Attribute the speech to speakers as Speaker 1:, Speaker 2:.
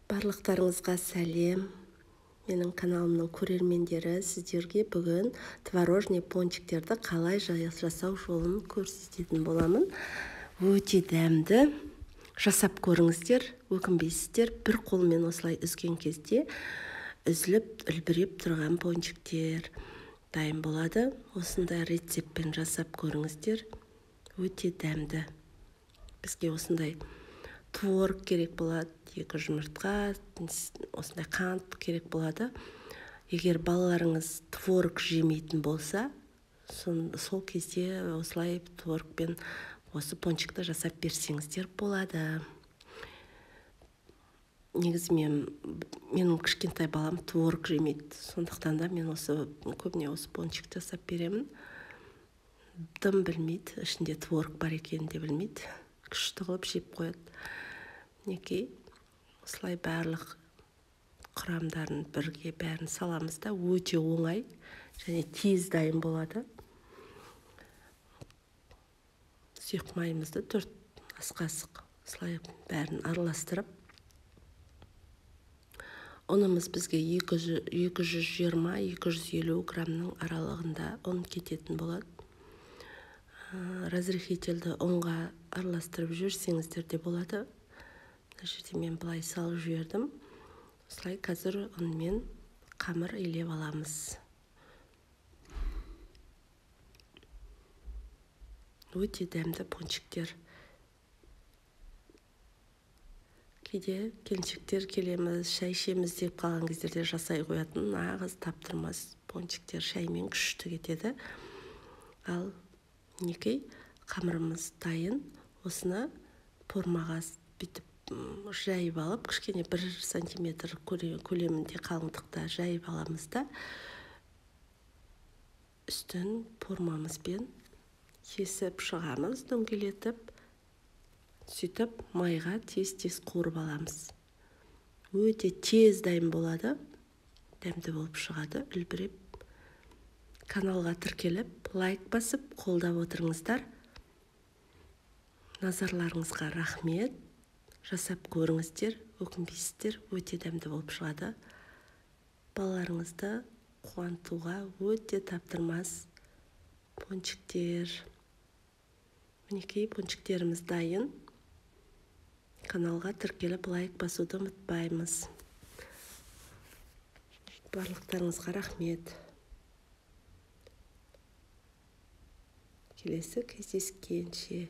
Speaker 1: Барлықтарыңызға сәлем. Менің каналымның көрермендері, сіздерге бүгін творожный пончиктерді қалай жасау жолын көрсететін боламын. Өте дәмді. Жасап көріңіздер, өкінбейсіздер. Бір қолмен осылай үзген кезде үзіліп, үлбіреп тұрған пончиктер дайын болады. Осындай рецептпен жасап көріңіздер. Өте дәмді. Бізге осындай творог керек болады, 2 жұмыртқа, осындай қант керек болады. Егер балаларыңыз творог жемейтін болса, сол кезде осылай творогпен осы пончикті жасап берсеңіздер болады. Негізі менің кішкентай балам творог жемейді, сондықтан да мен көбіне осы пончик жасап беремін. Дым білмейді, ішінде творог бар екенін де білмейді. Күшті қылып жеп қояды. Мінекей, осылай барлық құрамдарын бірге бәрін саламыз да, өте оңай және тез дайын болады. Сұйық майымызды 4 ас қасық осылай бәрін араластырып, ұнымыз бізге 220-250 грамның аралығында ұн кететін болады. Разрыхительді ұнға араластырып жүрсеңіздер де болады. Мына жерде мен былай салып жібердім. Осылай қазір ұнмен қамыр илеп аламыз. Өте дәмді пончиктер. Кейде келіншектер келеміз, шай ішеміз деп қалған кездерде жасай қоятын нағыз таптырмас пончиктер шаймен күшті кетеді. Ал мінекей, қамырымыз дайын. Осыны формаға бүйтіп жайып алып, кішкене 1 сантиметр көлемінде қалыңдықта жайып аламыз да, үстін формамызбен кесіп шығамыз, дөңгелетіп, сөйтіп майға тез-тез қуырып аламыз. Өте тез дайын болады, дәмді болып шығады, үлбіреп. Каналға тіркеліп, лайк басып, қолдап отырыңыздар. Назарларыңызға рахмет. Жасап көріңіздер, өкінбейсіздер, өте дәмді болып шығады. Балаларыңызды қуантуға өте таптырмас пончиктер. Мінекей, пончиктеріміз дайын. Каналға тіркеліп, лайк басуды ұмытпаймыз. Барлықтарыңызға рахмет. Келесі кездескенше.